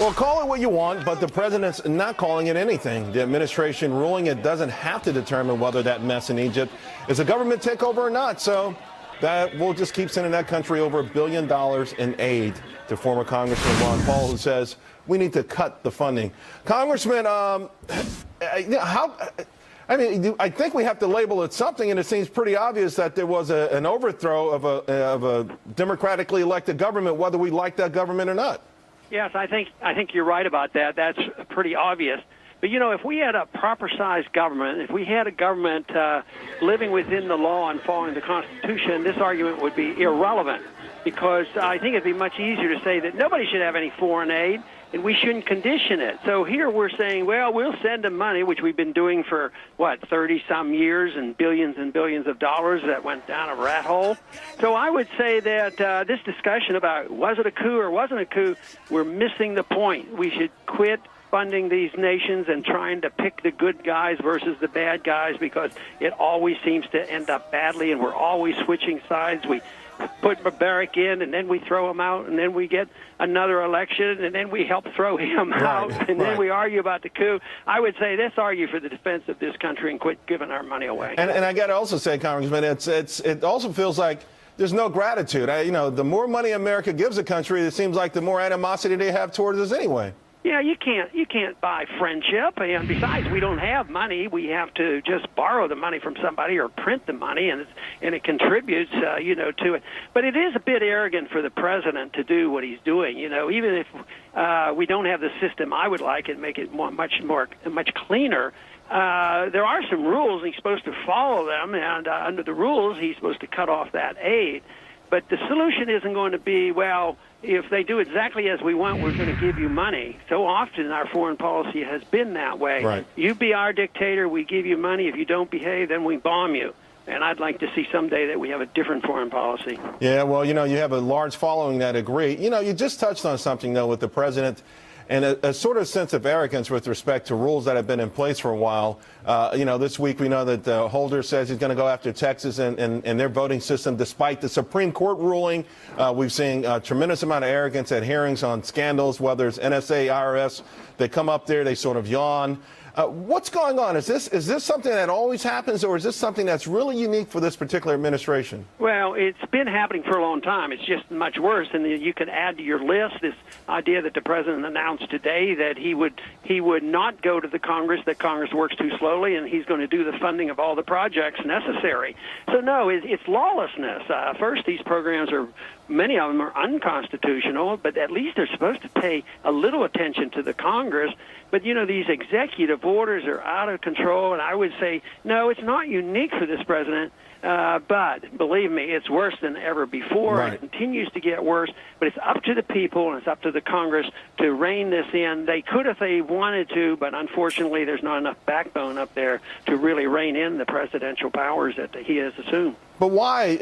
Well, call it what you want, but the president's not calling it anything. The administration ruling it doesn't have to determine whether that mess in Egypt is a government takeover or not. So that we'll just keep sending that country over $1 billion in aid to former Congressman Ron Paul, who says we need to cut the funding. Congressman, I think we have to label it something, and it seems pretty obvious that there was an overthrow of a democratically elected government, whether we like that government or not. Yes, I think you're right about that. That's pretty obvious. But, you know, if we had a proper-sized government, if we had a government living within the law and following the Constitution, this argument would be irrelevant, because I think it'd be much easier to say that nobody should have any foreign aid and we shouldn't condition it. So here we're saying, well, we'll send them money, which we've been doing for, 30-some years, and billions of dollars that went down a rat hole. So I would say that this discussion about was it a coup or wasn't a coup, we're missing the point. We should quit funding these nations and trying to pick the good guys versus the bad guys, because it always seems to end up badly, and we're always switching sides. We put Mubarak in, and then we throw him out, and then we get another election, and then we help throw him out, and then we argue about the coup. I would say let's argue for the defense of this country and quit giving our money away. And I got to also say, Congressman, it also feels like there's no gratitude. The more money America gives a country, it seems like the more animosity they have towards us anyway. Yeah, you can't buy friendship, and besides, we don't have money. We have to just borrow the money from somebody or print the money, and it contributes, to it. But it is a bit arrogant for the president to do what he's doing. Even if we don't have the system I would like and make it much cleaner. There are some rules, and he's supposed to follow them, and under the rules, he's supposed to cut off that aid. But the solution isn't going to be, well, if they do exactly as we want, we're going to give you money. So often our foreign policy has been that way. Right. You be our dictator, we give you money. If you don't behave, then we bomb you. And I'd like to see someday that we have a different foreign policy. Yeah, well, you have a large following that agree. You just touched on something, though, with the president and a sort of sense of arrogance with respect to rules that have been in place for a while. This week we know that Holder says he's going to go after Texas and their voting system, despite the Supreme Court ruling. We've seen a tremendous amount of arrogance at hearings on scandals, whether it's NSA, IRS. They come up there, they sort of yawn. What's going on? Is this something that always happens, or is this something that's really unique for this particular administration? Well, it's been happening for a long time. It's just much worse. And you could add to your list this idea that the president announced today that he would not go to the Congress, that Congress works too slowly, and he's going to do the funding of all the projects necessary. So, no, it's lawlessness. First, these programs many of them are unconstitutional, but at least they're supposed to pay a little attention to the Congress. But, these executive orders are out of control, and I would say, no, it's not unique for this president. But believe me, it's worse than ever before. Right. It continues to get worse, but it's up to the people and it's up to the Congress to rein this in. They could if they wanted to, but unfortunately there's not enough backbone up there to really rein in the presidential powers that he has assumed. But why?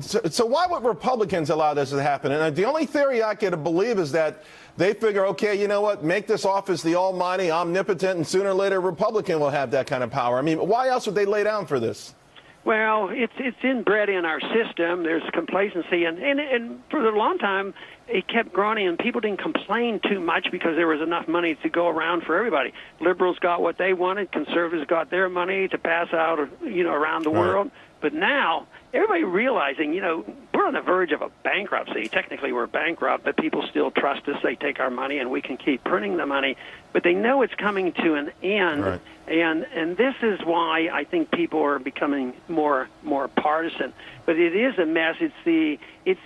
So why would Republicans allow this to happen? And the only theory I can believe is that they figure, okay, you know what, make this office the almighty, omnipotent, and sooner or later a Republican will have that kind of power. Why else would they lay down for this? Well, it's inbred in our system. There's complacency, and for a long time it kept growing, and people didn't complain too much because there was enough money to go around for everybody. Liberals got what they wanted, conservatives got their money to pass out, around the world. But now everybody realizing, we're on the verge of a bankruptcy. Technically, we're bankrupt, but people still trust us. They take our money, and we can keep printing the money. But they know it's coming to an end, right. And this is why I think people are becoming more partisan. But it is a mess. It's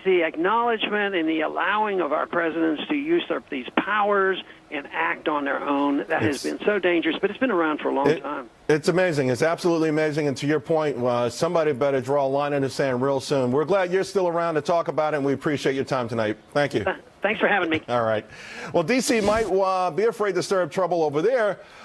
the acknowledgement and the allowing of our presidents to usurp these powers and act on their own. That has been so dangerous, but it's been around for a long time. It's amazing. It's absolutely amazing. And to your point, somebody better draw a line in the sand real soon. We're glad you're still around to talk about it, and we appreciate your time tonight. Thank you. Thanks for having me. All right. Well, D.C. might be afraid to stir up trouble over there.